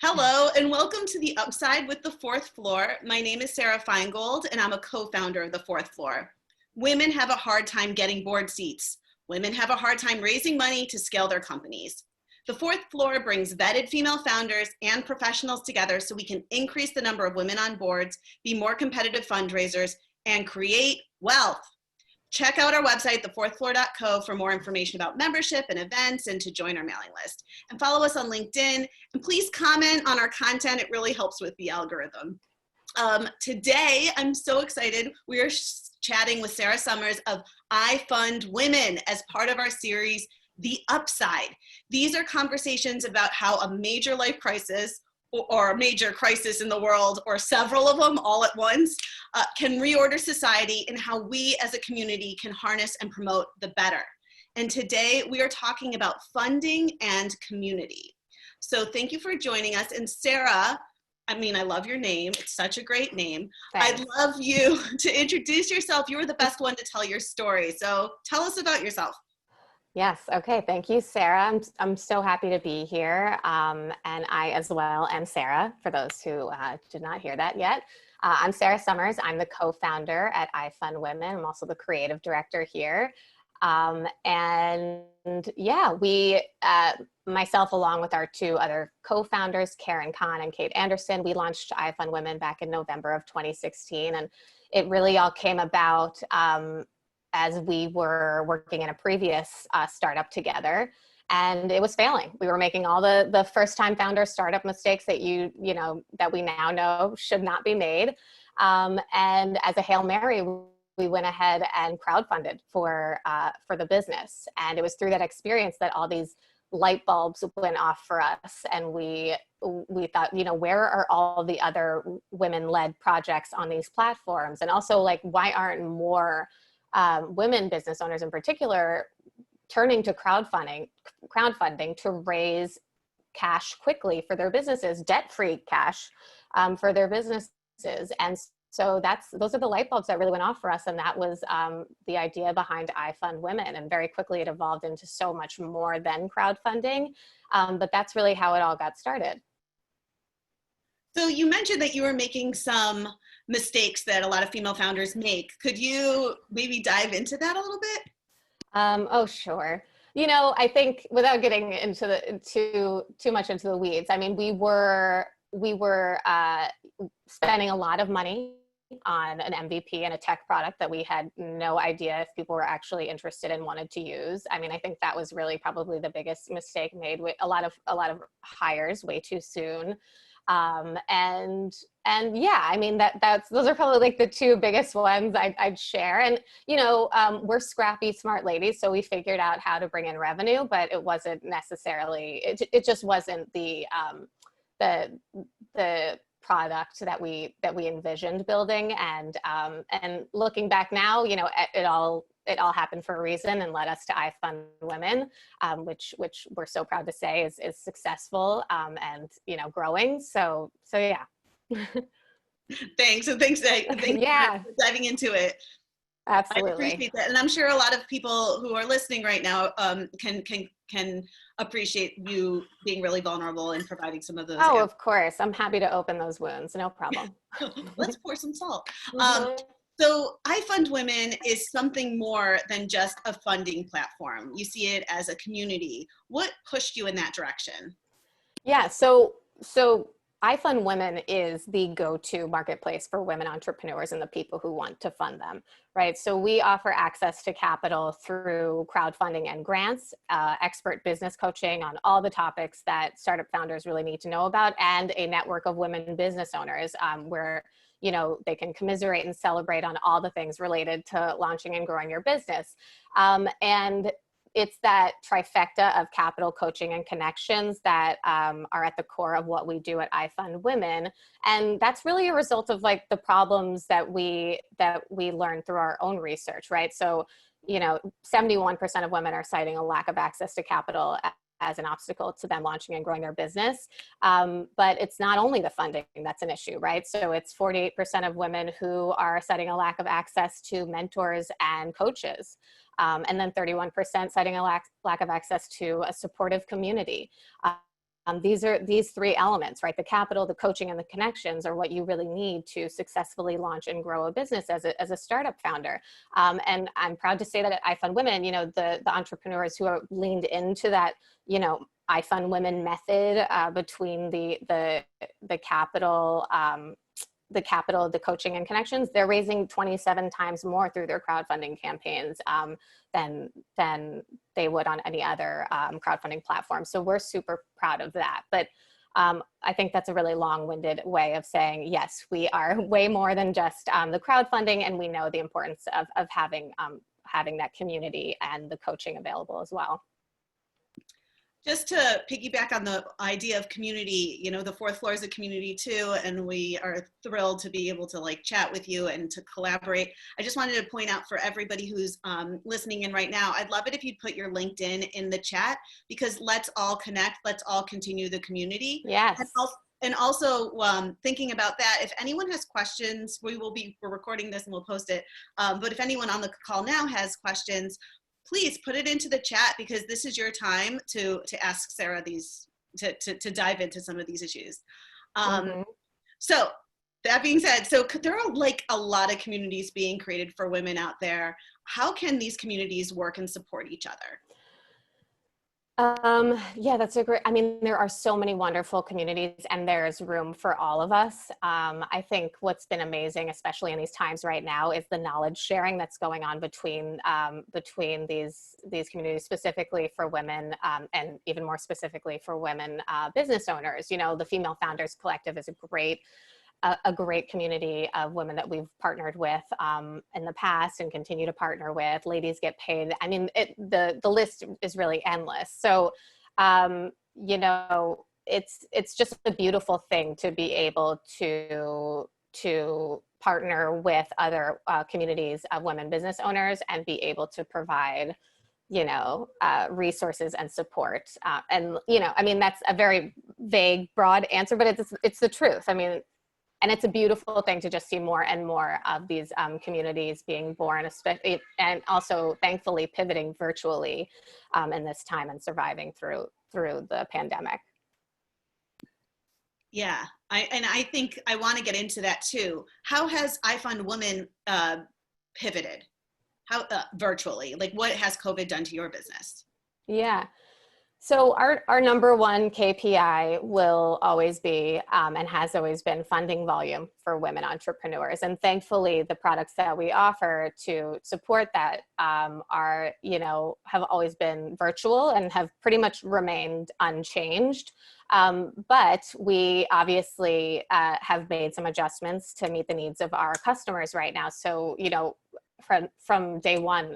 Hello, and welcome to The Upside with the Fourth Floor. My name is Sarah Feingold, and I'm a co-founder of the Fourth Floor. Women have a hard time getting board seats. Women have a hard time raising money to scale their companies. The Fourth Floor brings vetted female founders and professionals together so we can increase the number of women on boards, be more competitive fundraisers, and create wealth. Check out our website, thefourthfloor.co, for more information about membership and events and to join our mailing list. And follow us on LinkedIn. And please comment on our content. It really helps with the algorithm. Today, I'm so excited. We are chatting with Sarah Sommers of IFundWomen as part of our series, The Upside. These are conversations about how a major life crisis or a major crisis in the world, or several of them all at once, can reorder society, and how we as a community can harness and promote the better. And today we are talking about funding and community. So thank you for joining us. And Sarah, I love your name. It's such a great name. Thanks. I'd love you to introduce yourself. You were the best one to tell your story. So tell us about yourself. Yes. Okay. Thank you, Sarah. I'm so happy to be here. And I as well am Sarah, for those who did not hear that yet. I'm Sarah Sommers. I'm the co-founder at IFundWomen. I'm also the creative director here. And yeah, we, myself, along with our two other co-founders, Karen Kahn and Kate Anderson, we launched IFundWomen back in November of 2016. And it really all came about as we were working in a previous startup together, and it was failing. We were making all the first-time founder startup mistakes that that we now know should not be made. And as a Hail Mary, we went ahead and crowdfunded for the business. And it was through that experience that all these light bulbs went off for us. And we thought, where are all the other women-led projects on these platforms? And also, like, why aren't more women business owners in particular turning to crowdfunding to raise cash quickly for their businesses, debt-free cash for their businesses? And so those are the light bulbs that really went off for us. And that was the idea behind IFundWomen. And very quickly it evolved into so much more than crowdfunding. But that's really how it all got started. So you mentioned that you were making some mistakes that a lot of female founders make. Could you maybe dive into that a little bit? Oh, sure. I think without getting into too much into the weeds, we were spending a lot of money on an MVP and a tech product that we had no idea if people were actually interested and wanted to use. I think that was really probably the biggest mistake made, with a lot of hires way too soon. And yeah, those are probably like the two biggest ones I'd share. And, we're scrappy, smart ladies, so we figured out how to bring in revenue, but it wasn't necessarily, it just wasn't the product that we envisioned building. And looking back now, it all happened for a reason and led us to IFundWomen, which we're so proud to say is successful and growing. So yeah. Thanks. And thanks yeah. for diving into it. Absolutely. I appreciate that. And I'm sure a lot of people who are listening right now can appreciate you being really vulnerable and providing some of those. Oh, of course. I'm happy to open those wounds. No problem. Let's pour some salt. Mm-hmm. So IFundWomen is something more than just a funding platform. You see it as a community. What pushed you in that direction? Yeah, so IFundWomen is the go-to marketplace for women entrepreneurs and the people who want to fund them, right? So we offer access to capital through crowdfunding and grants, expert business coaching on all the topics that startup founders really need to know about, and a network of women business owners where they can commiserate and celebrate on all the things related to launching and growing your business. And it's that trifecta of capital, coaching, and connections that are at the core of what we do at IFundWomen. And that's really a result of like the problems that we learned through our own research, right? So, 71% of women are citing a lack of access to capital as an obstacle to them launching and growing their business. But it's not only the funding that's an issue, right? So it's 48% of women who are citing a lack of access to mentors and coaches. And then 31% citing a lack of access to a supportive community. these three elements, right? The capital, the coaching, and the connections are what you really need to successfully launch and grow a business as a startup founder. And I'm proud to say that at iFundWomen, the entrepreneurs who are leaned into that, iFundWomen method, between the capital, the coaching and connections, they're raising 27 times more through their crowdfunding campaigns than they would on any other crowdfunding platform. So we're super proud of that. But I think that's a really long-winded way of saying, yes, we are way more than just the crowdfunding, and we know the importance of having that community and the coaching available as well. Just to piggyback on the idea of community, the fourth floor is a community too, and we are thrilled to be able to chat with you and to collaborate. I just wanted to point out for everybody who's listening in right now, I'd love it if you'd put your LinkedIn in the chat, because let's all connect, let's all continue the community. Yes. And also thinking about that, if anyone has questions, we're recording this and we'll post it. But if anyone on the call now has questions, please put it into the chat, because this is your time to ask Sarah to dive into some of these issues. So that being said, so there are a lot of communities being created for women out there. How can these communities work and support each other? Yeah, that's a great, there are so many wonderful communities, and there's room for all of us. I think what's been amazing, especially in these times right now, is the knowledge sharing that's going on between these communities, specifically for women, and even more specifically for women business owners. The Female Founders Collective is a great community of women that we've partnered with in the past and continue to partner with. Ladies Get Paid. The list is really endless. So, it's just a beautiful thing to be able to partner with other communities of women business owners and be able to provide resources and support. That's a very vague, broad answer, but it's the truth. And it's a beautiful thing to just see more and more of these communities being born, and also thankfully pivoting virtually in this time and surviving through the pandemic. Yeah, I think I want to get into that too. How has iFundWomen pivoted? How virtually? What has COVID done to your business? Yeah. So our number one KPI will always be, and has always been, funding volume for women entrepreneurs. And thankfully, the products that we offer to support that have always been virtual and have pretty much remained unchanged. But we obviously have made some adjustments to meet the needs of our customers right now. So, from day one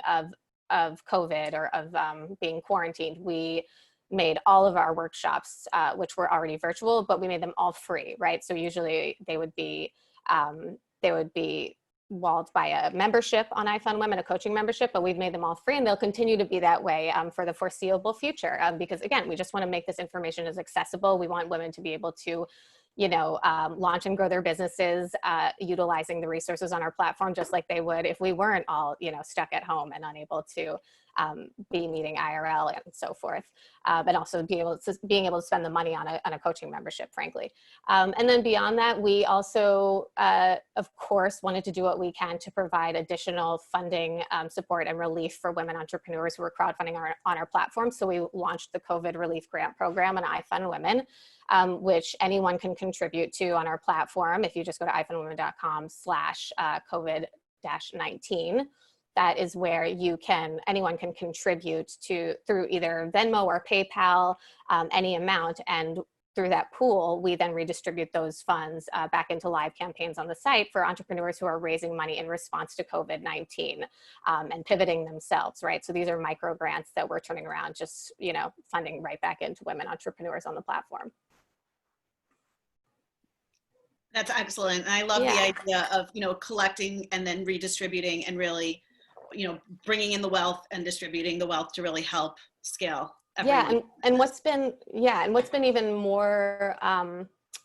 of COVID, or of being quarantined, we made all of our workshops, which were already virtual, but we made them all free, right? So usually they would be walled by a membership on iFundWomen, a coaching membership, but we've made them all free, and they'll continue to be that way for the foreseeable future. Because again, we just want to make this information as accessible. We want women to be able to launch and grow their businesses, utilizing the resources on our platform, just like they would if we weren't all, stuck at home and unable to be meeting IRL and so forth, and also being able to spend the money on a coaching membership, frankly. And then beyond that, we also, of course, wanted to do what we can to provide additional funding, support, and relief for women entrepreneurs who are crowdfunding on our platform. So we launched the COVID Relief Grant Program on iFundWomen, which anyone can contribute to on our platform. If you just go to ifundwomen.com/COVID-19, that is where anyone can contribute through either Venmo or PayPal, any amount. And through that pool, we then redistribute those funds back into live campaigns on the site for entrepreneurs who are raising money in response to COVID-19 and pivoting themselves, right? So these are micro grants that we're turning around, just, funding right back into women entrepreneurs on the platform. That's excellent. And I love the idea of, collecting and then redistributing and really, bringing in the wealth and distributing the wealth to really help scale everyone. Yeah. And what's been even more,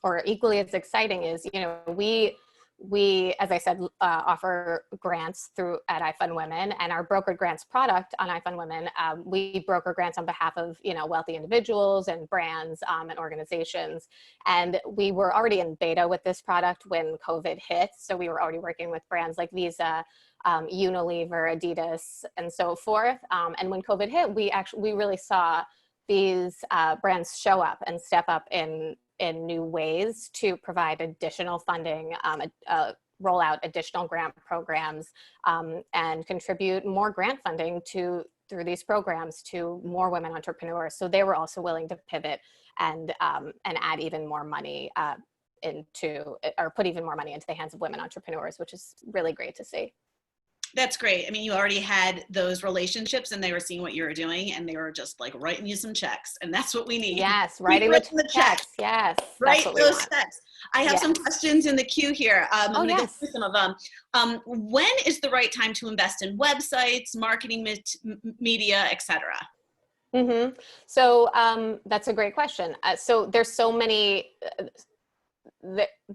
or equally as exciting is, we we, as I said, offer grants through at IFundWomen, and our brokered grants product on IFundWomen, we broker grants on behalf of, wealthy individuals and brands and organizations. And we were already in beta with this product when COVID hit. So we were already working with brands like Visa, Unilever, Adidas, and so forth. And when COVID hit, we really saw these brands show up and step up in new ways to provide additional funding, roll out additional grant programs, and contribute more grant funding through these programs to more women entrepreneurs. So they were also willing to pivot and add even more money put even more money into the hands of women entrepreneurs, which is really great to see. That's great. I mean, you already had those relationships and they were seeing what you were doing and they were just like writing you some checks, and that's what we need. Yes, writing the checks. Yes. Write those checks. I have some questions in the queue here. I'm going to go through some of them. When is the right time to invest in websites, marketing media, etc.? So that's a great question. So there's so many,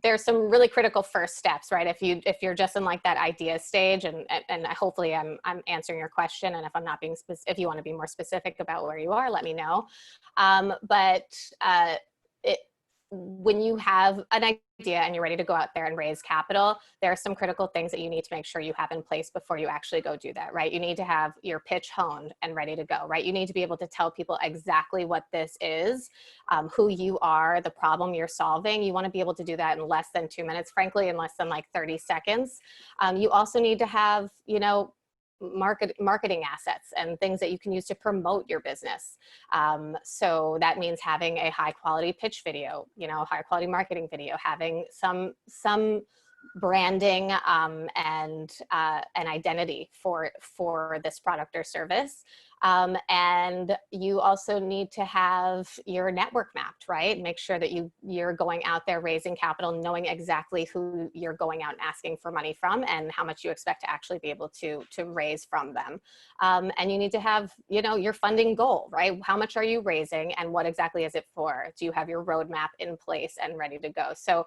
there's some really critical first steps, right? If you're just in like that idea stage, and hopefully I'm answering your question. And if I'm not being if you want to be more specific about where you are, let me know. When you have an idea and you're ready to go out there and raise capital, there are some critical things that you need to make sure you have in place before you actually go do that, right? You need to have your pitch honed and ready to go, right? You need to be able to tell people exactly what this is, who you are, the problem you're solving. You want to be able to do that in less than 2 minutes, frankly, in less than like 30 seconds. You also need to have, marketing assets and things that you can use to promote your business. So that means having a high quality pitch video, high quality marketing video, having some branding and an identity for this product or service. And you also need to have your network mapped, right? Make sure that you're going out there raising capital, knowing exactly who you're going out and asking for money from and how much you expect to actually be able to raise from them. And you need to have, your funding goal, right? How much are you raising and what exactly is it for? Do you have your roadmap in place and ready to go? So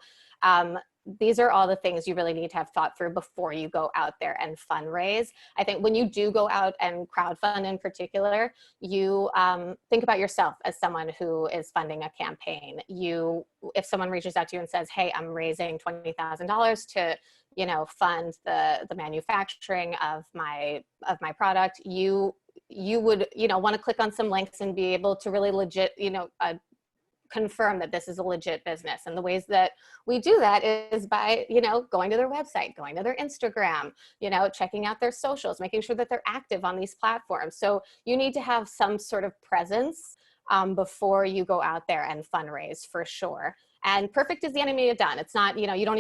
these are all the things you really need to have thought through before you go out there and fundraise. I think when you do go out and crowdfund in particular, you think about yourself as someone who is funding a campaign. If someone reaches out to you and says, hey, I'm raising $20,000 to, fund the manufacturing of my product, you would, want to click on some links and be able to really legit, confirm that this is a legit business. And the ways that we do that is by, going to their website, going to their Instagram, checking out their socials, making sure that they're active on these platforms. So you need to have some sort of presence before you go out there and fundraise, for sure. And perfect is the enemy of done. It's not, you don't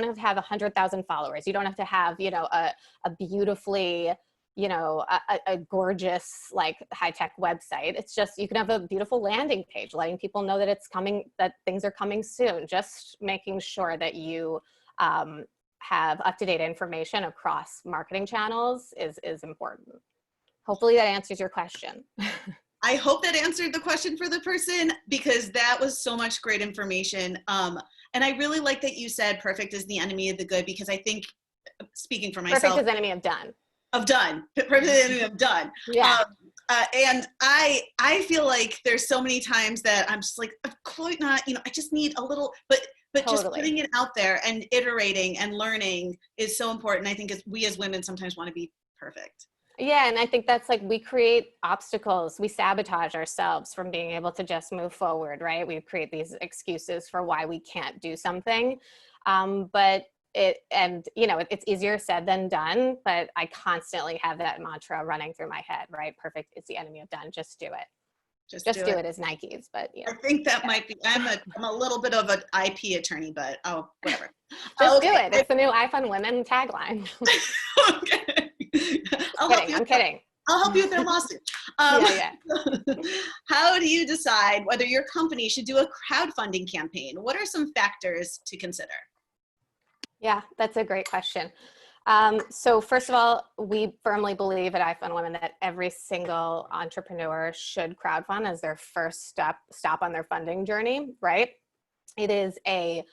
have to have 100,000 followers. You don't have to have, a beautifully, a gorgeous, like high-tech website. It's just, you can have a beautiful landing page, letting people know that it's coming, that things are coming soon. Just making sure that you have up-to-date information across marketing channels is important. Hopefully that answers your question. I hope that answered the question for the person, because that was so much great information. And I really like that you said perfect is the enemy of the good, because I think, speaking for myself, perfect is enemy of done. Of done. Perfect is the enemy of done. Yeah. And I feel like there's so many times that I'm just like, of course not, I just need a little, but totally. Just putting it out there and iterating and learning is so important. I think we as women sometimes want to be perfect. Yeah, and I think that's like, we create obstacles, we sabotage ourselves from being able to just move forward, right? We create these excuses for why we can't do something. But it's easier said than done, but I constantly have that mantra running through my head, right? Perfect is the enemy of done. Just do it. Just do it as Nike's, but I think that might be, I'm a little bit of an IP attorney, but whatever. Just do it. It's the new IFundWomen tagline. Okay. I'm kidding. I'll help you with their lawsuit. Yeah. How do you decide whether your company should do a crowdfunding campaign? What are some factors to consider? Yeah, that's a great question. So first of all, we firmly believe at IFundWomen that every single entrepreneur should crowdfund as their first stop on their funding journey, right? It is a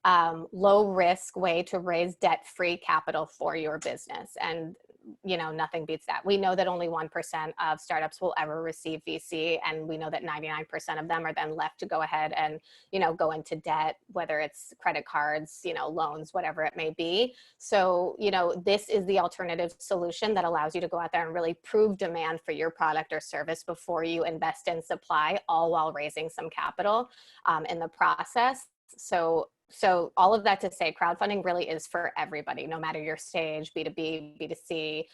low risk way to raise debt-free capital for your business. And nothing beats that. We know that only 1% of startups will ever receive VC, and we know that 99% of them are then left to go ahead and go into debt, whether it's credit cards, loans, whatever it may be. So this is the alternative solution that allows you to go out there and really prove demand for your product or service before you invest in supply, all while raising some capital in the process. So all of that to say, crowdfunding really is for everybody, no matter your stage, B2B, B2C,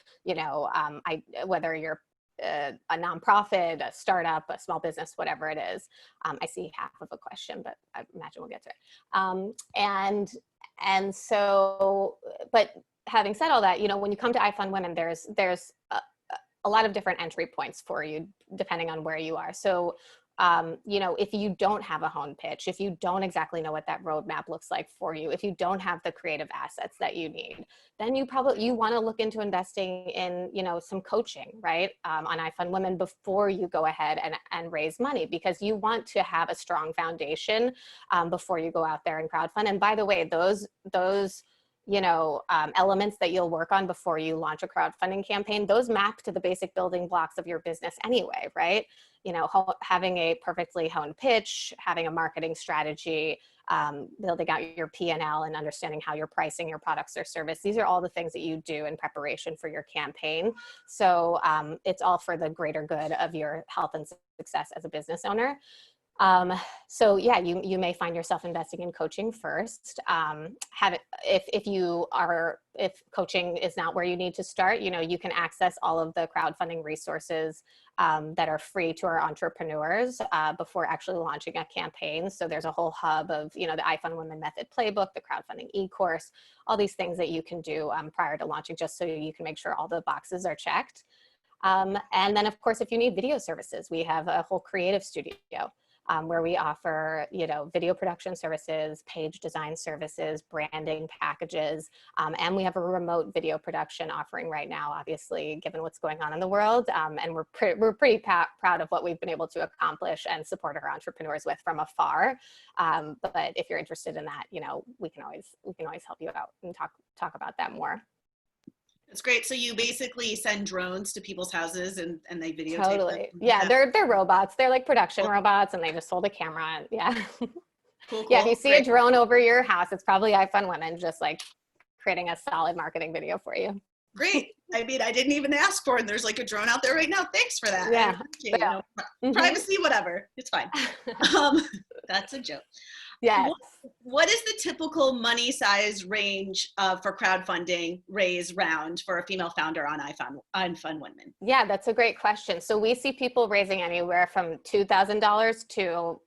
whether you're a nonprofit, a startup, a small business, whatever it is. I see half of a question, but I imagine we'll get to it. And so, but having said all that, when you come to IFundWomen, there's a lot of different entry points for you, depending on where you are. So if you don't have a home pitch, if you don't exactly know what that roadmap looks like for you, if you don't have the creative assets that you need, then you want to look into investing in, some coaching, right? On IFundWomen before you go ahead and raise money, because you want to have a strong foundation before you go out there and crowdfund. And by the way, those elements that you'll work on before you launch a crowdfunding campaign, those map to the basic building blocks of your business anyway, right? Having a perfectly honed pitch, having a marketing strategy, building out your P&L and understanding how you're pricing your products or service. These are all the things that you do in preparation for your campaign. So it's all for the greater good of your health and success as a business owner. So yeah, you may find yourself investing in coaching first. If coaching is not where you need to start, you can access all of the crowdfunding resources that are free to our entrepreneurs before actually launching a campaign. So there's a whole hub of, the IFundWomen Method Playbook, the crowdfunding e-course, all these things that you can do prior to launching, just so you can make sure all the boxes are checked. And then of course, if you need video services, we have a whole creative studio. Where we offer, video production services, page design services, branding packages, and we have a remote video production offering right now, obviously, given what's going on in the world. And we're pretty proud of what we've been able to accomplish and support our entrepreneurs with from afar. But if you're interested in that, we can always help you out and talk about that more. That's great. So you basically send drones to people's houses and they videotape Totally. them? Yeah, they're robots. They're like production robots, and they just hold a camera. Yeah. Cool. Yeah, if you see a drone over your house, it's probably IFundWomen just like creating a solid marketing video for you. Great. I mean, I didn't even ask for it, and there's like a drone out there right now. Thanks for that. Yeah. Privacy, whatever. It's fine. That's a joke. Yes. What is the typical money size range for crowdfunding raise round for a female founder on IFundWomen? Yeah, that's a great question. So we see people raising anywhere from $2,000 to,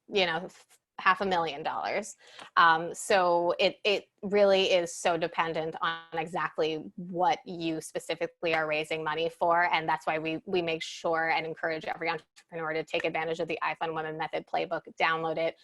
$500,000. So it really is so dependent on exactly what you specifically are raising money for. And that's why we make sure and encourage every entrepreneur to take advantage of the IFundWomen Method Playbook, download it,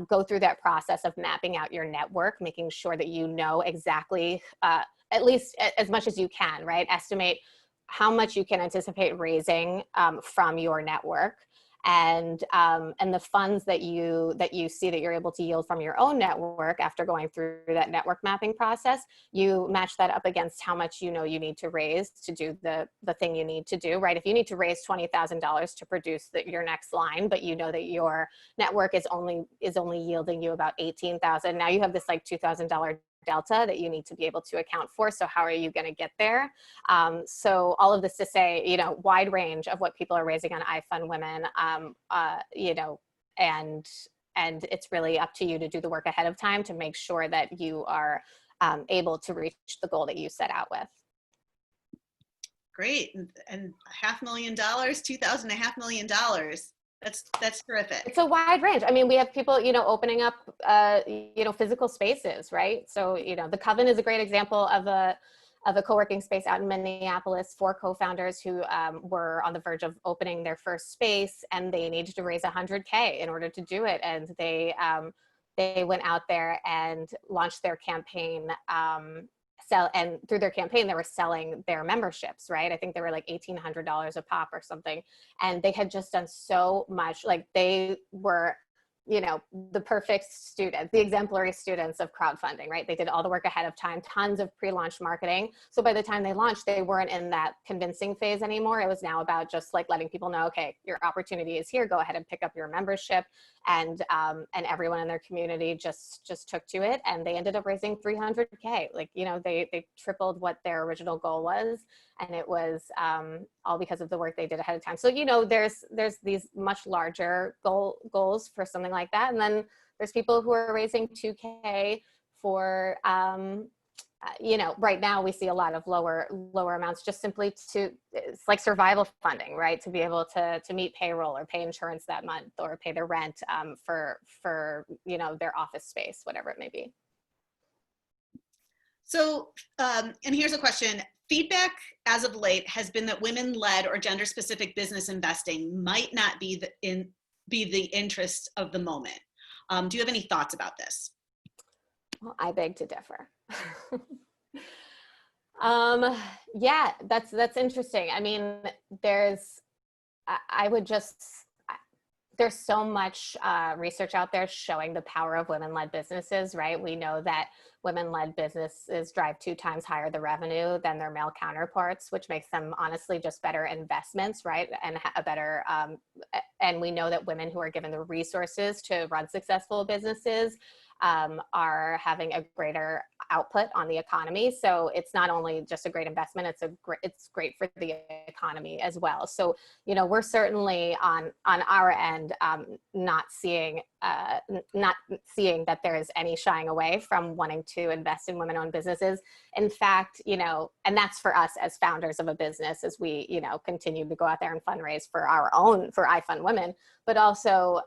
go through that process of mapping out your network, making sure that you know exactly, at least as much as you can, right? Estimate how much you can anticipate raising from your network. And the funds that you see that you're able to yield from your own network after going through that network mapping process, you match that up against how much you need to raise to do the thing you need to do, right? If you need to raise $20,000 to produce your next line, but you know that your network is only yielding you about $18,000, now you have this like $2,000 delta that you need to be able to account for. So how are you going to get there? So all of this to say, wide range of what people are raising on IFundWomen, and it's really up to you to do the work ahead of time to make sure that you are able to reach the goal that you set out with. Great. And $500,000, $2,000, $500,000. That's terrific. It's a wide range. I mean, we have people, opening up, physical spaces, right? So, the Kovat is a great example of a co-working space out in Minneapolis for co-founders who were on the verge of opening their first space, and they needed to raise $100K in order to do it. And they went out there and launched their campaign, and through their campaign, they were selling their memberships, right? I think they were like $1,800 a pop or something. And they had just done so much, like they were you know, the perfect student, the exemplary students of crowdfunding, right? They did all the work ahead of time, tons of pre-launch marketing. So by the time they launched, they weren't in that convincing phase anymore. It was now about just like letting people know, okay, your opportunity is here. Go ahead and pick up your membership. And everyone in their community just took to it, and they ended up raising 300K. Like, you know, they tripled what their original goal was, and it was all because of the work they did ahead of time. So, you know, there's these much larger goals for something like that, and then there's people who are raising 2K for you know, right now we see a lot of lower amounts, just simply it's like survival funding, right? To be able to meet payroll or pay insurance that month or pay their rent for, you know, their office space, whatever it may be. So, and here's a question. Feedback as of late has been that women-led or gender-specific business investing might not be the interest of the moment. Do you have any thoughts about this? Well, I beg to differ. Yeah, that's interesting. I mean, there's so much research out there showing the power of women-led businesses, right? We know that women-led businesses drive 2 times higher the revenue than their male counterparts, which makes them honestly just better investments, right? And a better, and we know that women who are given the resources to run successful businesses are having a greater output on the economy. So it's not only just a great investment, it's great for the economy as well. So, you know, we're certainly on our end not seeing that there is any shying away from wanting to invest in women-owned businesses. In fact, you know, and that's for us as founders of a business, as we, you know, continue to go out there and fundraise for IFundWomen, but also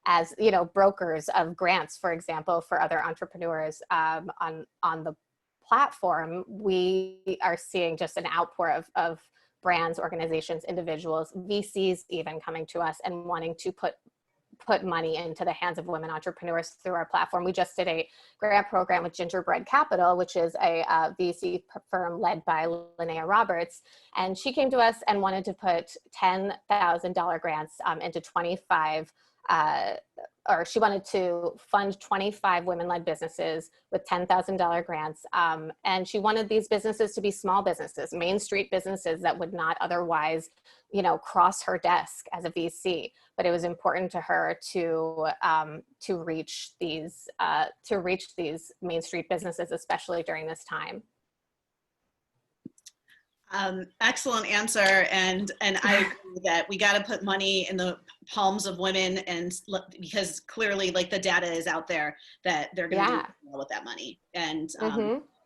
as, you know, brokers of grants, for example, for other entrepreneurs on the platform. We are seeing just an outpour of brands, organizations, individuals, VCs even coming to us and wanting to put money into the hands of women entrepreneurs through our platform. We just did a grant program with Gingerbread Capital, which is a VC firm led by Linnea Roberts. And she came to us and wanted to put $10,000 grants into 25 or she wanted to fund 25 women-led businesses with $10,000 grants. And she wanted these businesses to be small businesses, Main Street businesses that would not otherwise, you know, cross her desk as a VC. But it was important to her to reach these Main Street businesses, especially during this time. Excellent answer, and I agree that we got to put money in the palms of women, and because clearly, like, the data is out there that they're going to do well with that money. And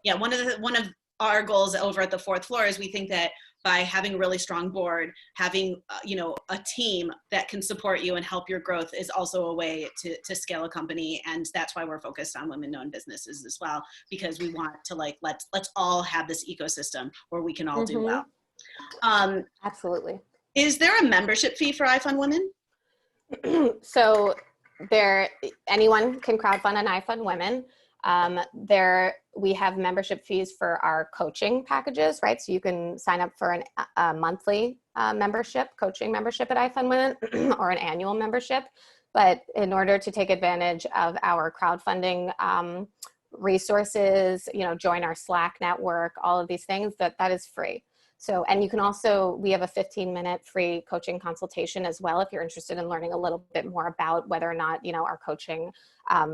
yeah, one of our goals over at the 4th Floor is we think that by having a really strong board, having you know, a team that can support you and help your growth is also a way to scale a company. And that's why we're focused on women-owned businesses as well, because we want to, like, let's all have this ecosystem where we can all do well. Absolutely. Is there a membership fee for IFundWomen? So anyone can crowdfund an IFundWomen. We have membership fees for our coaching packages, right? So you can sign up for a monthly coaching membership at IFundWomen or an annual membership. But in order to take advantage of our crowdfunding resources, you know, join our Slack network, all of these things, that is free. So, and you can also, we have a 15-minute free coaching consultation as well if you're interested in learning a little bit more about whether or not, you know, our coaching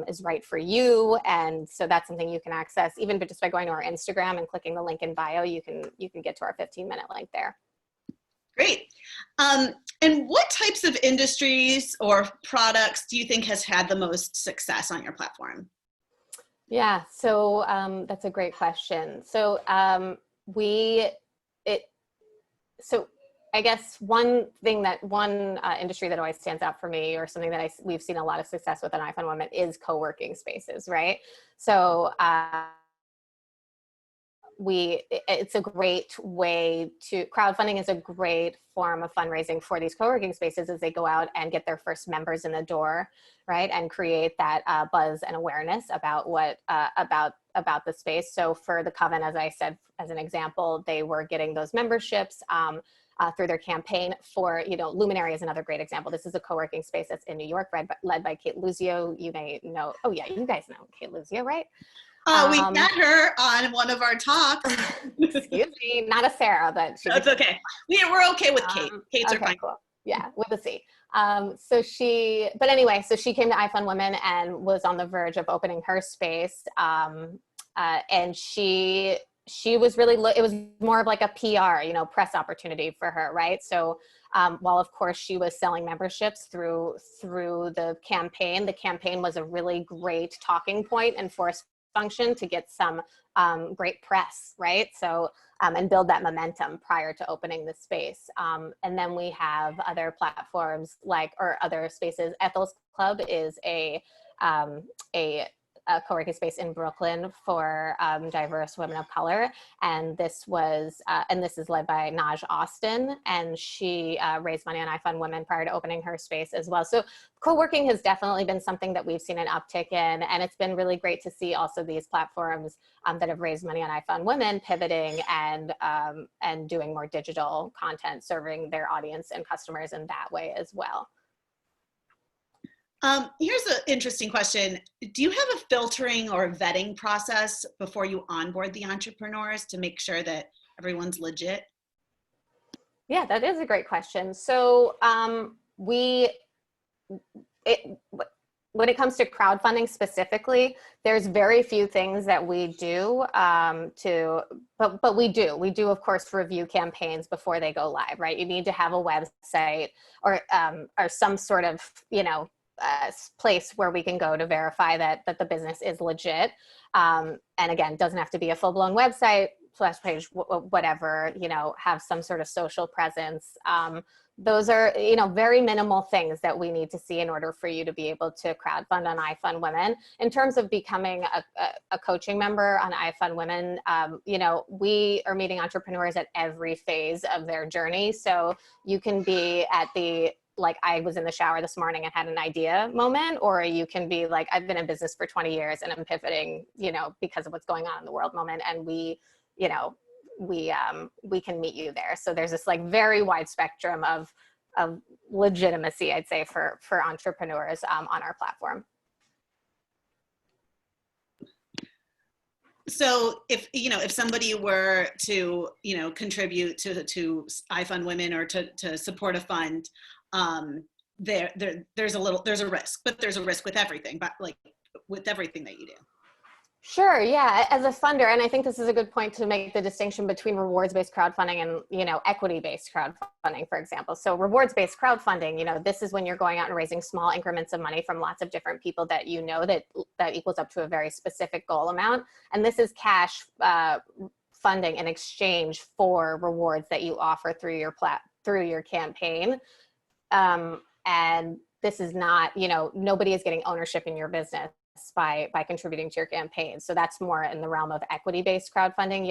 is right for you. And so that's something you can access even just by going to our Instagram and clicking the link in bio. You can get to our 15-minute link there. Great. And what types of industries or products do you think has had the most success on your platform? Yeah, so that's a great question. So so I guess one industry that always stands out for me, or something that we've seen a lot of success with an IFundWomen, is co-working spaces, right? So it's a great way crowdfunding is a great form of fundraising for these co-working spaces as they go out and get their first members in the door, right? And create that buzz and awareness about about the space. So for the Kovat, as I said, as an example, they were getting those memberships. through their campaign for, Luminary is another great example. This is a co-working space that's in New York, led by Kate Luzio. You may know, oh yeah, you guys know Kate Luzio, right? We had her on one of our talks. Excuse me, not a Sarah, but that's okay. We're okay with Kate. Kate's okay, are fine. Cool. Yeah, with a C. So she came to IFundWomen and was on the verge of opening her space. And she was really, it was more of like a PR, press opportunity for her, right? So while of course she was selling memberships through the campaign was a really great talking point and force function to get some great press, right? So, and build that momentum prior to opening the space. And then we have other platforms or other spaces. Ethel's Club is a co-working space in Brooklyn for diverse women of color. And this is led by Naj Austin, and she raised money on IFundWomen prior to opening her space as well. So co-working has definitely been something that we've seen an uptick in, and it's been really great to see also these platforms that have raised money on IFundWomen pivoting and doing more digital content, serving their audience and customers in that way as well. Here's an interesting question. Do you have a filtering or vetting process before you onboard the entrepreneurs to make sure that everyone's legit? Yeah, that is a great question. So when it comes to crowdfunding specifically, there's very few things that we do but we do of course review campaigns before they go live, right? You need to have a website or some sort of, place where we can go to verify that the business is legit. And again, doesn't have to be a full-blown website, splash page, whatever, have some sort of social presence. Those are, very minimal things that we need to see in order for you to be able to crowdfund on IFundWomen. In terms of becoming a coaching member on IFundWomen, we are meeting entrepreneurs at every phase of their journey. So you can be at the, like, I was in the shower this morning and had an idea moment, or you can be like, I've been in business for 20 years and I'm pivoting, because of what's going on in the world moment. And we can meet you there. So there's this like very wide spectrum of legitimacy, I'd say, for entrepreneurs on our platform. So if somebody were to, contribute to IFundWomen or to support a fund, there's a risk, but there's a risk with everything, but like with everything that you do. Sure. Yeah. As a funder, and I think this is a good point to make the distinction between rewards-based crowdfunding and, equity-based crowdfunding, for example. So rewards-based crowdfunding, this is when you're going out and raising small increments of money from lots of different people that that equals up to a very specific goal amount. And this is cash funding in exchange for rewards that you offer through your campaign. And this is not, nobody is getting ownership in your business by contributing to your campaign. So that's more in the realm of equity-based crowdfunding.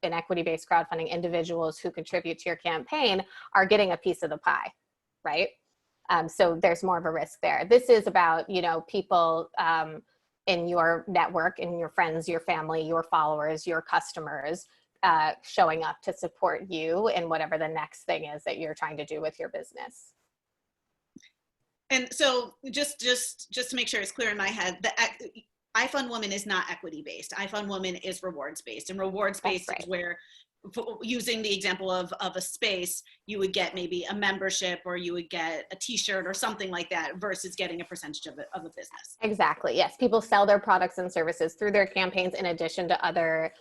In equity-based crowdfunding, individuals who contribute to your campaign are getting a piece of the pie, right? So there's more of a risk there. This is about, people in your network, in your friends, your family, your followers, your customers, showing up to support you in whatever the next thing is that you're trying to do with your business. And so just to make sure it's clear in my head, the IFundWomen is not equity-based. IFundWomen is rewards-based, and rewards-based is where, using the example of a space, you would get maybe a membership or you would get a t-shirt or something like that versus getting a percentage of a business. Exactly. Yes. People sell their products and services through their campaigns in addition to other,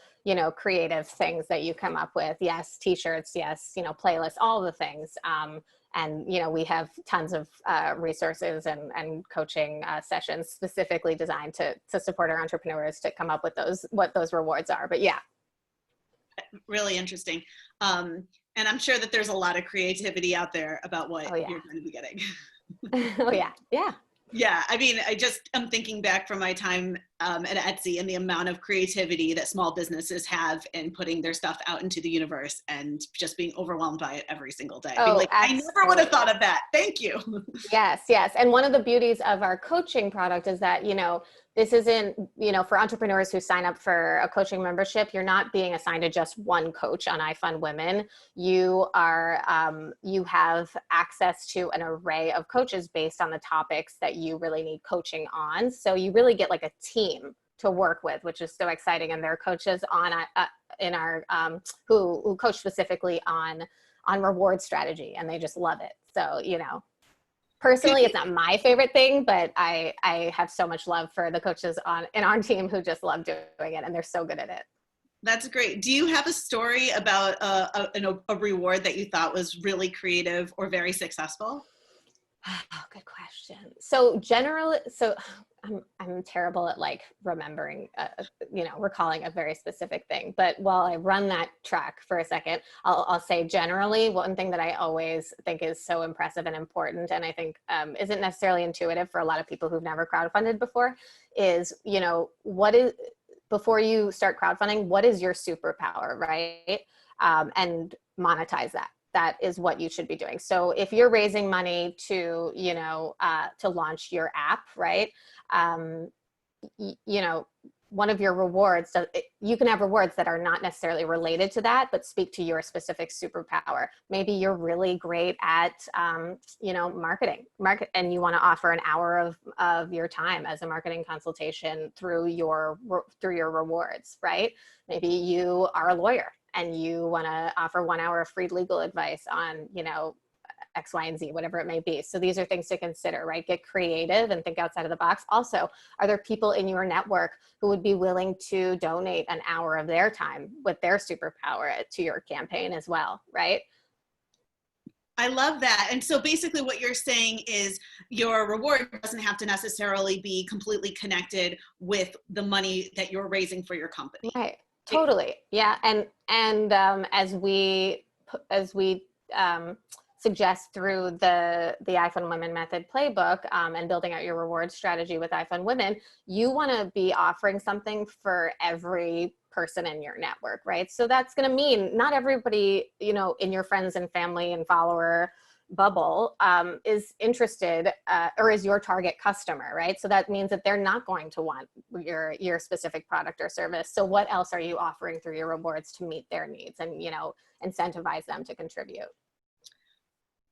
creative things that you come up with. Yes. T-shirts. Yes. Playlists, all the things. And, we have tons of resources and coaching sessions specifically designed to support our entrepreneurs to come up with what those rewards are. But yeah. Really interesting. And I'm sure that there's a lot of creativity out there about what you're going to be getting. Oh yeah. Yeah. Yeah. I mean, I'm thinking back from my time and Etsy, and the amount of creativity that small businesses have in putting their stuff out into the universe and just being overwhelmed by it every single day. Oh, being like, absolutely. I never would have thought of that. Thank you. Yes, yes. And one of the beauties of our coaching product is that, this isn't, for entrepreneurs who sign up for a coaching membership, you're not being assigned to just one coach on IFundWomen. You have access to an array of coaches based on the topics that you really need coaching on. So you really get like a team to work with, which is so exciting. And there are coaches in our who coach specifically on reward strategy, and they just love it. So, personally, it's not my favorite thing, but I have so much love for the coaches in our team who just love doing it, and they're so good at it. That's great. Do you have a story about a reward that you thought was really creative or very successful? Oh, good question. So generally, I'm terrible at like remembering, recalling a very specific thing. But while I run that track for a second, I'll say generally one thing that I always think is so impressive and important, and I think isn't necessarily intuitive for a lot of people who've never crowdfunded before, is before you start crowdfunding, what is your superpower, right? And monetize that. That is what you should be doing. So if you're raising money to launch your app, right? One of your rewards, you can have rewards that are not necessarily related to that, but speak to your specific superpower. Maybe you're really great at, marketing, and you want to offer an hour of your time as a marketing consultation through your rewards, right? Maybe you are a lawyer and you want to offer 1 hour of free legal advice on, X, Y, and Z, whatever it may be. So these are things to consider, right? Get creative and think outside of the box. Also, are there people in your network who would be willing to donate an hour of their time with their superpower to your campaign as well, right? I love that. And so basically what you're saying is your reward doesn't have to necessarily be completely connected with the money that you're raising for your company. Right. Totally. Yeah. And as we suggest through the IFundWomen method playbook and building out your reward strategy with IFundWomen, you want to be offering something for every person in your network, right? So that's going to mean not everybody, in your friends and family and follower bubble is interested or is your target customer, right? So that means that they're not going to want your specific product or service. So what else are you offering through your rewards to meet their needs and, incentivize them to contribute?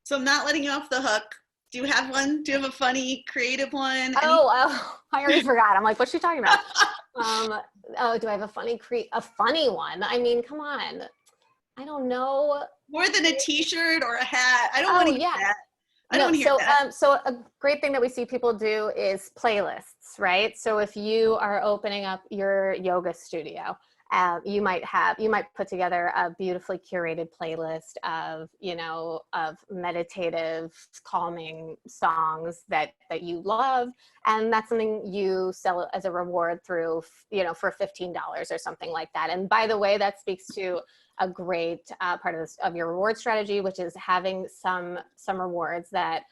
So I'm not letting you off the hook. Do you have one? Do you have a funny, creative one? I already forgot. I'm like, what's she talking about? Do I have a funny one? I mean, come on. I don't know. More than a t-shirt or a hat. I don't want to hear that. I don't want to hear that. So a great thing that we see people do is playlists, right? So if you are opening up your yoga studio, you might put together a beautifully curated playlist of meditative, calming songs that you love, and that's something you sell as a reward through, for $15 or something like that. And by the way, that speaks to a great part of your reward strategy, which is having some rewards that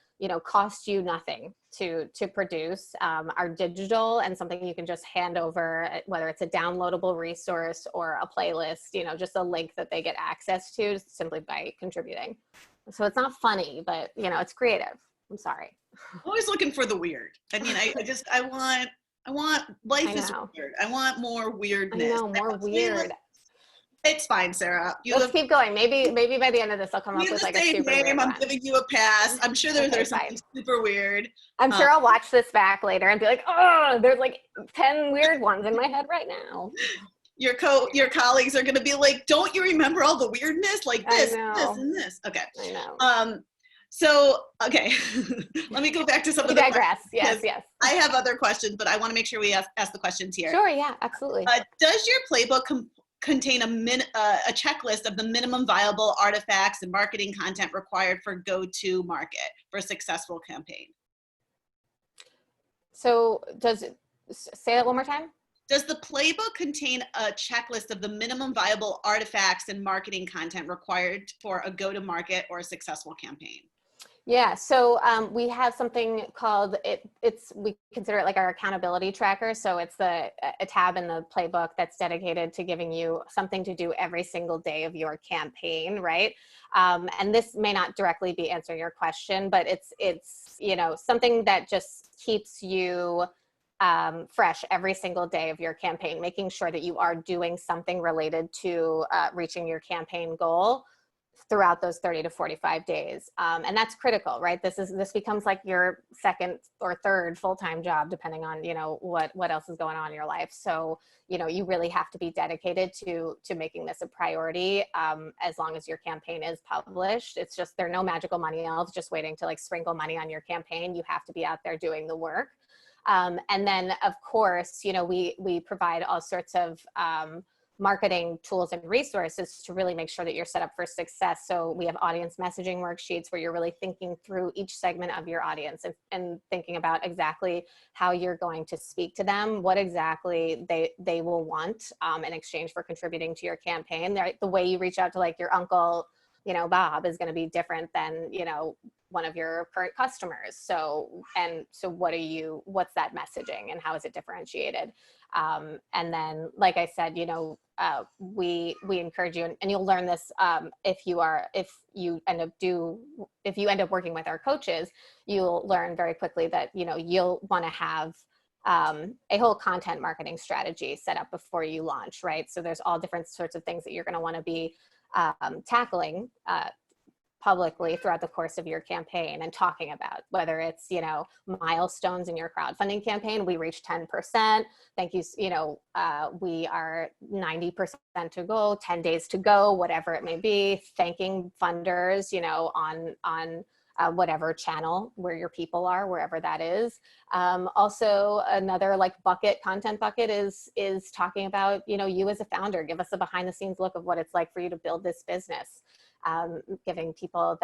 cost you nothing to produce, are digital and something you can just hand over, whether it's a downloadable resource or a playlist, just a link that they get access to simply by contributing. So it's not funny, but it's creative. I'm sorry. Always looking for the weird. I mean, I want life is weird. I want more weirdness. I know, more weird. It's fine, Sarah. Let's keep going. Maybe by the end of this, I'll come up with like a super weird one. I'm giving you a pass. I'm sure there's something super weird. I'm sure I'll watch this back later and be like, oh, there's like 10 weird ones in my head right now. Your colleagues are going to be like, don't you remember all the weirdness? Like this, and this. Okay. I know. So, okay, let me go back to some of the digress. Yes. I have other questions, but I want to make sure we ask the questions here. Sure, yeah, absolutely. Does your playbook contain a checklist of the minimum viable artifacts and marketing content required for go-to market for a successful campaign? So say that one more time? Does the playbook contain a checklist of the minimum viable artifacts and marketing content required for a go-to-market or a successful campaign? Yeah, so we have something called we consider it like our accountability tracker. So it's a tab in the playbook that's dedicated to giving you something to do every single day of your campaign, right? And this may not directly be answering your question, but it's something that just keeps you fresh every single day of your campaign, making sure that you are doing something related to reaching your campaign goal throughout those 30 to 45 days. And that's critical, right? This becomes like your second or third full-time job, depending on, what else is going on in your life. So, you really have to be dedicated to making this a priority as long as your campaign is published. It's just, there are no magical money elves just waiting to like sprinkle money on your campaign. You have to be out there doing the work. And then of course, we provide all sorts of marketing tools and resources to really make sure that you're set up for success. So we have audience messaging worksheets where you're really thinking through each segment of your audience and thinking about exactly how you're going to speak to them, what exactly they will want in exchange for contributing to your campaign. The way you reach out to like your uncle, Bob, is going to be different than, one of your current customers. So what's that messaging and how is it differentiated? And then, like I said, we encourage you, and you'll learn this if you end up working with our coaches, you'll learn very quickly that, you'll want to have a whole content marketing strategy set up before you launch, right? So there's all different sorts of things that you're going to want to be tackling publicly throughout the course of your campaign and talking about, whether it's, milestones in your crowdfunding campaign. We reached 10%. Thank you. We are 90% to go, 10 days to go, whatever it may be, thanking funders, on whatever channel where your people are, wherever that is. Also another like content bucket is talking about, you as a founder. Give us a behind the scenes look of what it's like for you to build this business. Giving people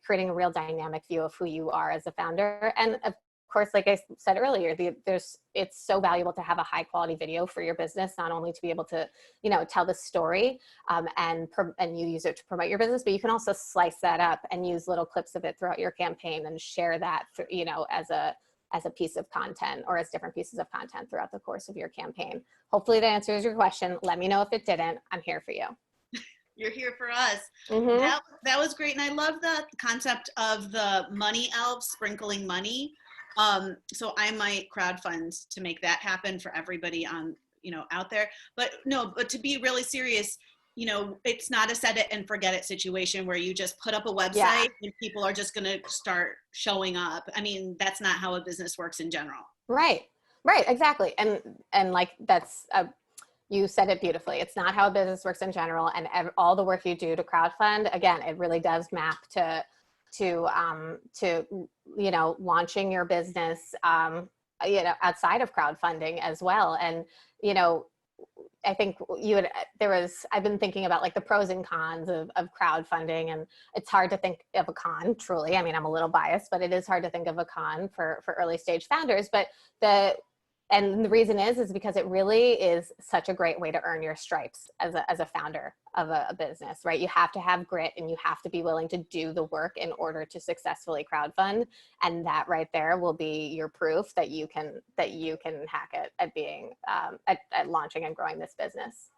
creating a real dynamic view of who you are as a founder. And of course, like I said earlier, it's so valuable to have a high quality video for your business, not only to be able to, tell the story and you use it to promote your business, but you can also slice that up and use little clips of it throughout your campaign and share that, as a piece of content or as different pieces of content throughout the course of your campaign. Hopefully that answers your question. Let me know if it didn't. I'm here for you. You're here for us. Mm-hmm. That was great. And I love the concept of the money elves sprinkling money. So I might crowdfund to make that happen for everybody on, out there. But to be really serious, it's not a set it and forget it situation where you just put up a website and people are just going to start showing up. I mean, that's not how a business works in general. Right. Exactly. And like you said it beautifully. It's not how a business works in general, and all the work you do to crowdfund, again, it really does map to launching your business, outside of crowdfunding as well. And, I think I've been thinking about like the pros and cons of crowdfunding, and it's hard to think of a con, truly. I mean, I'm a little biased, but it is hard to think of a con for early stage founders. But the reason is because it really is such a great way to earn your stripes as a founder of a business, right? You have to have grit and you have to be willing to do the work in order to successfully crowdfund. And that right there will be your proof that you can hack it at being, at launching and growing this business.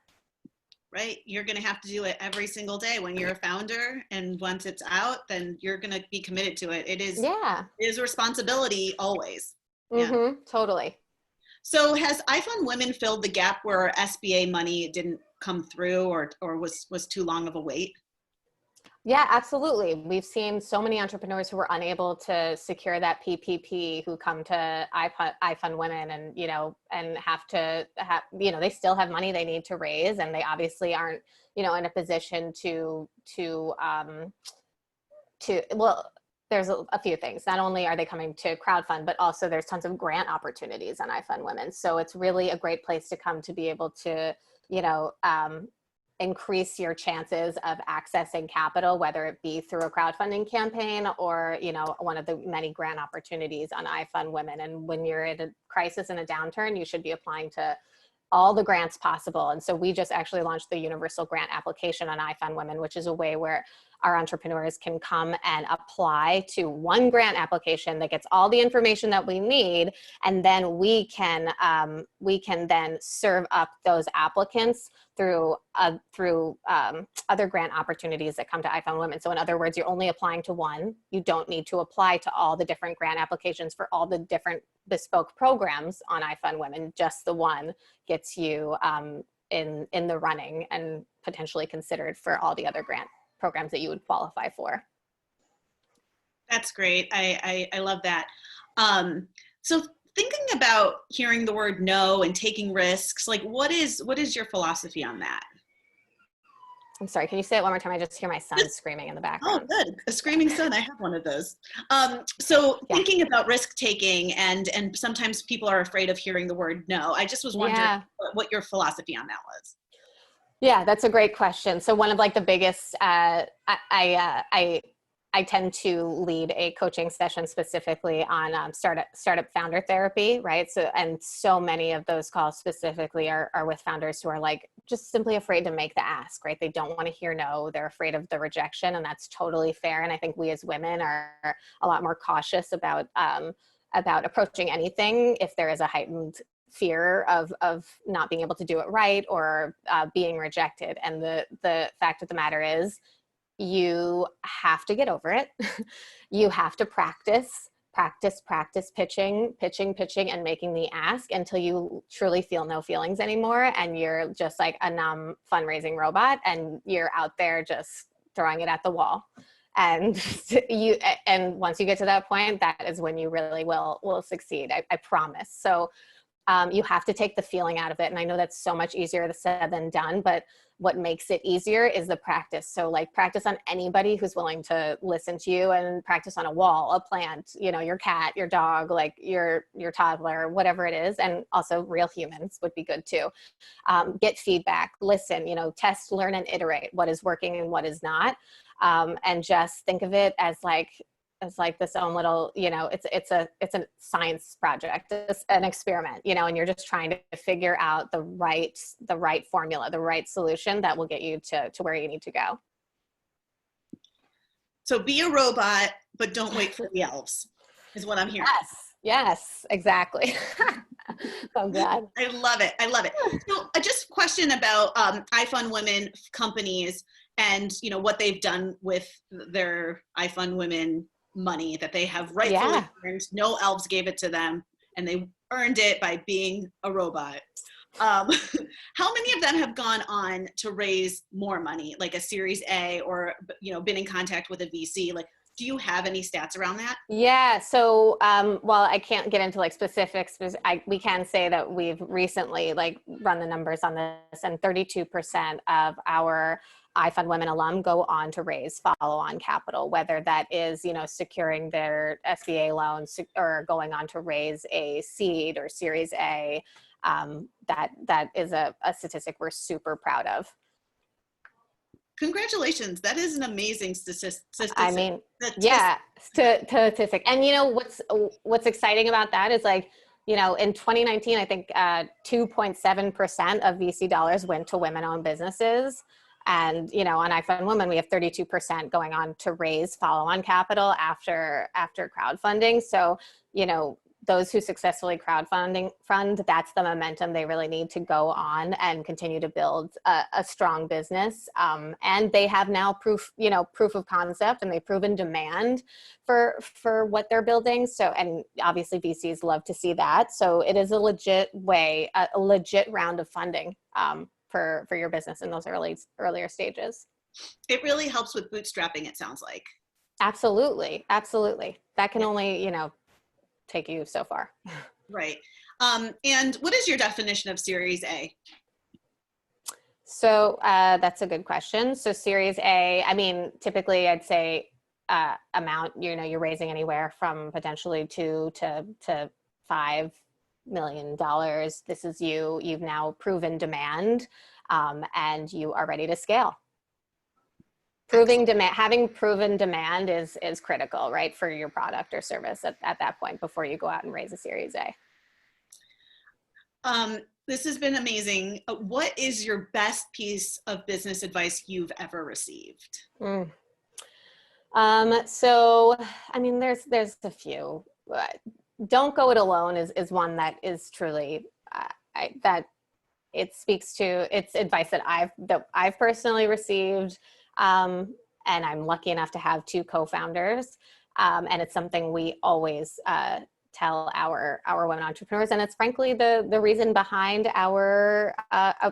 Right. You're going to have to do it every single day when you're a founder. And once it's out, then you're going to be committed to it. It is a responsibility always. Mm-hmm, totally. So has IFundWomen filled the gap where SBA money didn't come through or was too long of a wait? Yeah, absolutely. We've seen so many entrepreneurs who were unable to secure that PPP who come to IFundWomen and, and they still have money they need to raise, and they obviously aren't, in a position there's a few things. Not only are they coming to crowdfund, but also there's tons of grant opportunities on IFundWomen. So it's really a great place to come to be able to, increase your chances of accessing capital, whether it be through a crowdfunding campaign or, one of the many grant opportunities on IFundWomen. And when you're in a crisis and a downturn, you should be applying to all the grants possible. And so we just actually launched the universal grant application on IFundWomen, which is a way where our entrepreneurs can come and apply to one grant application that gets all the information that we need, and then we can then serve up those applicants through other grant opportunities that come to IFundWomen. So in other words, you're only applying to one. You don't need to apply to all the different grant applications for all the different bespoke programs on IFundWomen. Just the one gets you in the running and potentially considered for all the other grant programs that you would qualify for. That's great. I love that. So thinking about hearing the word no and taking risks, like what is your philosophy on that? I'm sorry, can you say it one more time? I just hear my son screaming in the background. Oh, good. A screaming son. I have one of those. So thinking about risk taking, and sometimes people are afraid of hearing the word no. I just was wondering what your philosophy on that was. Yeah, that's a great question. So one of like the biggest, I tend to lead a coaching session specifically on startup founder therapy, right? So many of those calls specifically are with founders who are like just simply afraid to make the ask, right? They don't want to hear no, they're afraid of the rejection, and that's totally fair. And I think we as women are a lot more cautious about approaching anything if there is a heightened fear of not being able to do it right or being rejected. And the fact of the matter is, you have to get over it. You have to practice pitching and making the ask until you truly feel no feelings anymore. And you're just like a numb fundraising robot and you're out there just throwing it at the wall. And once you get to that point, that is when you really will succeed. I promise. So you have to take the feeling out of it. And I know that's so much easier said than done, but what makes it easier is the practice. So like practice on anybody who's willing to listen to you, and practice on a wall, a plant, your cat, your dog, like your toddler, whatever it is. And also real humans would be good too. Get feedback, listen, test, learn, and iterate what is working and what is not. And just think of it as like this own little, it's a science project, it's an experiment, and you're just trying to figure out the right formula, the right solution that will get you to where you need to go. So be a robot, but don't wait for the elves, is what I'm hearing. Yes, exactly. Oh God. I love it. So just a question about IFundWomen companies and, what they've done with their IFundWomen money that they have rightfully earned. No elves gave it to them, and they earned it by being a robot. How many of them have gone on to raise more money, like a Series A, or been in contact with a VC? Like, do you have any stats around that? Yeah. So while I can't get into like specifics, we can say that we've recently run the numbers on this, and 32% of our IFundWomen alum go on to raise follow-on capital, whether that is, securing their SBA loans or going on to raise a seed or Series A. That is a statistic we're super proud of. Congratulations. That is an amazing statistic. I mean, statistic. And what's exciting about that is in 2019, I think 2.7% of VC dollars went to women-owned businesses. And, on IFundWomen, we have 32% going on to raise follow-on capital after crowdfunding. So, those who successfully fund, that's the momentum they really need to go on and continue to build a strong business. And they have now proof of concept, and they've proven demand for what they're building. So, and obviously VCs love to see that. So it is a legit way, a legit round of funding for your business in those earlier stages. It really helps with bootstrapping, it sounds like. Absolutely. That can only, take you so far. Right. And what is your definition of Series A? So that's a good question. So Series A, I mean, typically I'd say amount, you're raising anywhere from potentially $2 to $5 million. This is you've now proven demand, and you are ready to scale. Having proven demand is critical, right, for your product or service at that point before you go out and raise a Series A. This has been amazing. What is your best piece of business advice you've ever received? So, I mean, there's a few. Don't go it alone is one that is truly that it speaks to. It's advice that I've personally received, and I'm lucky enough to have two co-founders, and it's something we always tell our women entrepreneurs, and it's frankly the reason behind our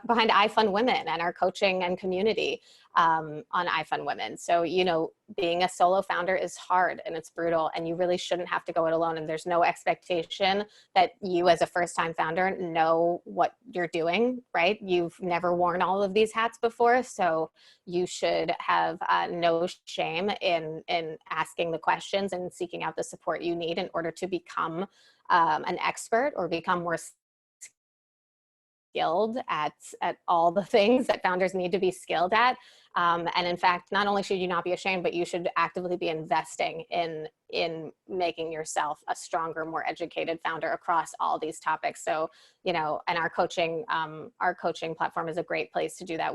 behind IFundWomen and our coaching and community on IFundWomen. So, you know, being a solo founder is hard and it's brutal, and you really shouldn't have to go it alone. And there's no expectation that you as a first-time founder know what you're doing, right? You've never worn all of these hats before. So you should have no shame in asking the questions and seeking out the support you need in order to become an expert or become more skilled at all the things that founders need to be skilled at. And in fact, not only should you not be ashamed, but you should actively be investing in making yourself a stronger, more educated founder across all these topics. So, you know, and our coaching platform is a great place to do that.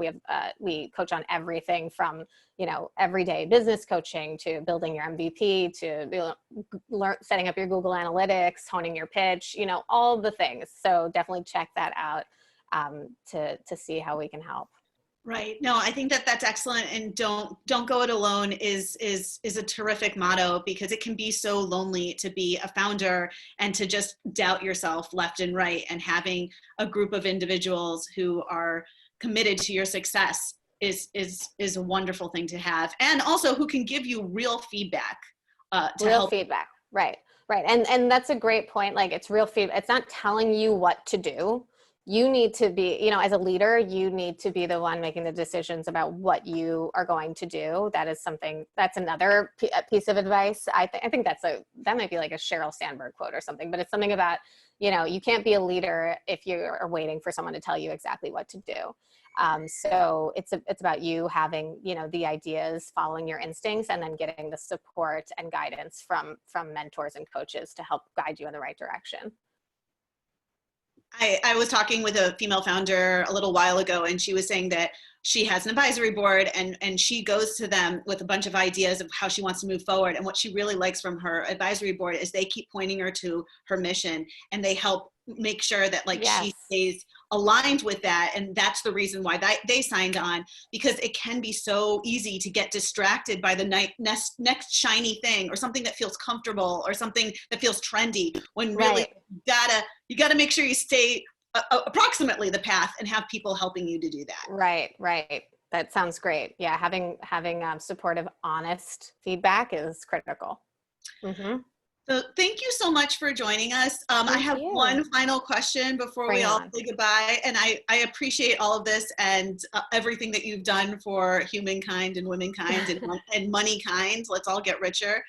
We coach on everything from, you know, everyday business coaching to building your MVP to setting up your Google Analytics, honing your pitch, you know, all the things. So definitely check that out to see how we can help. Right. No, I think that that's excellent. And don't go it alone is a terrific motto, because it can be so lonely to be a founder and to just doubt yourself left and right. And having a group of individuals who are committed to your success is a wonderful thing to have. And also who can give you real feedback to help. Feedback. Right. Right. And that's a great point. Like, it's real feedback. It's not telling you what to do. You need to be, you know, as a leader, you need to be the one making the decisions about what you are going to do. That is something, that's another piece of advice. I think that might be like a Sheryl Sandberg quote or something, but it's something about, you know, you can't be a leader if you are waiting for someone to tell you exactly what to do. So it's about you having, you know, the ideas, following your instincts, and then getting the support and guidance from mentors and coaches to help guide you in the right direction. I was talking with a female founder a little while ago, and she was saying that she has an advisory board, and she goes to them with a bunch of ideas of how she wants to move forward. And what she really likes from her advisory board is they keep pointing her to her mission, and they help make sure that she stays aligned with that. And that's the reason why they signed on, because it can be so easy to get distracted by the next shiny thing, or something that feels comfortable, or something that feels trendy, when really you gotta make sure you stay approximately the path and have people helping you to do that. Right. That sounds great. Yeah, having supportive, honest feedback is critical. Mm-hmm. So thank you so much for joining us. I have one final question before we all say goodbye. And I appreciate all of this and everything that you've done for humankind and womankind and moneykind. Let's all get richer.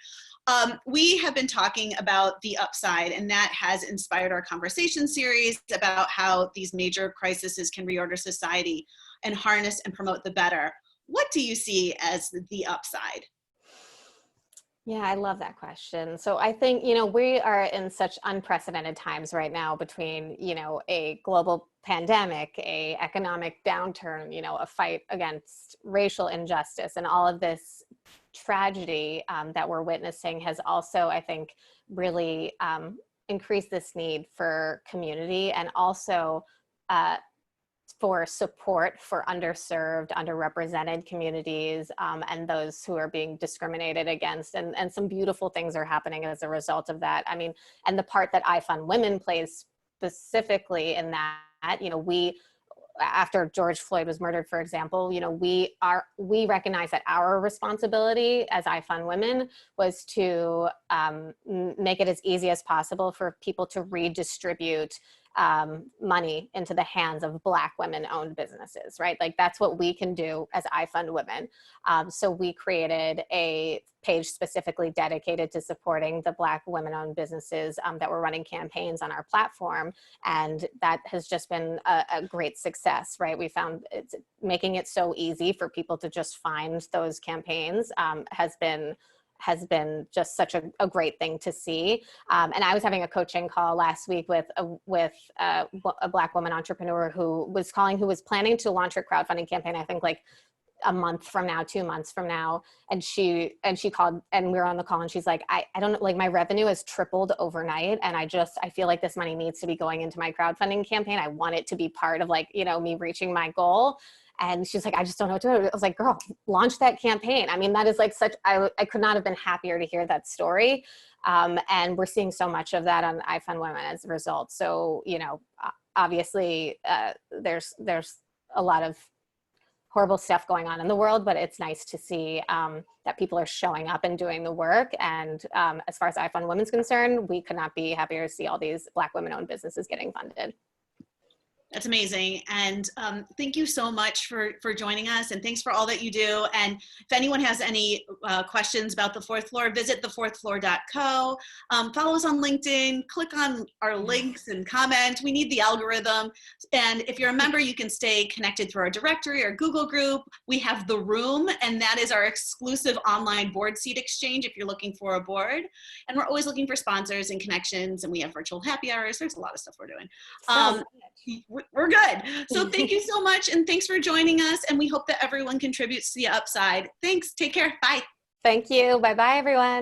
We have been talking about the upside, and that has inspired our conversation series about how these major crises can reorder society and harness and promote the better. What do you see as the upside? Yeah, I love that question. So I think, you know, we are in such unprecedented times right now between, you know, a global pandemic, a economic downturn, you know, a fight against racial injustice, and all of this tragedy that we're witnessing has also, I think, really increased this need for community, and also for support for underserved, underrepresented communities, and those who are being discriminated against. And some beautiful things are happening as a result of that. I mean, and the part that IFundWomen plays specifically in that, you know, after George Floyd was murdered, for example, you know, we recognize that our responsibility as IFundWomen was to make it as easy as possible for people to redistribute money into the hands of Black women-owned businesses, right? Like, that's what we can do as IFundWomen. So we created a page specifically dedicated to supporting the Black women-owned businesses that were running campaigns on our platform, and that has just been a great success, right? We found it's making it so easy for people to just find those campaigns has been just such a great thing to see. And I was having a coaching call last week with a Black woman entrepreneur who was planning to launch her crowdfunding campaign, I think like a month from now, 2 months from now. And she called and we were on the call and she's like, I don't know, like my revenue has tripled overnight. And I feel like this money needs to be going into my crowdfunding campaign. I want it to be part of like, you know, me reaching my goal. And she's like, I just don't know what to do. I was like, girl, launch that campaign. I mean, that is like I could not have been happier to hear that story. And we're seeing so much of that on IFundWomen as a result. So, you know, obviously there's a lot of horrible stuff going on in the world, but it's nice to see that people are showing up and doing the work. And as far as IFundWomen's concerned, we could not be happier to see all these Black women-owned businesses getting funded. That's amazing. And thank you so much for joining us, and thanks for all that you do. And if anyone has any questions about the fourth floor, visit thefourthfloor.co. Follow us on LinkedIn, click on our links and comment. We need the algorithm. And if you're a member, you can stay connected through our directory or Google group. We have The Room, and that is our exclusive online board seat exchange if you're looking for a board. And we're always looking for sponsors and connections, and we have virtual happy hours. There's a lot of stuff we're doing. We're good. So thank you so much. And thanks for joining us. And we hope that everyone contributes to the upside. Thanks. Take care. Bye. Thank you. Bye-bye, everyone.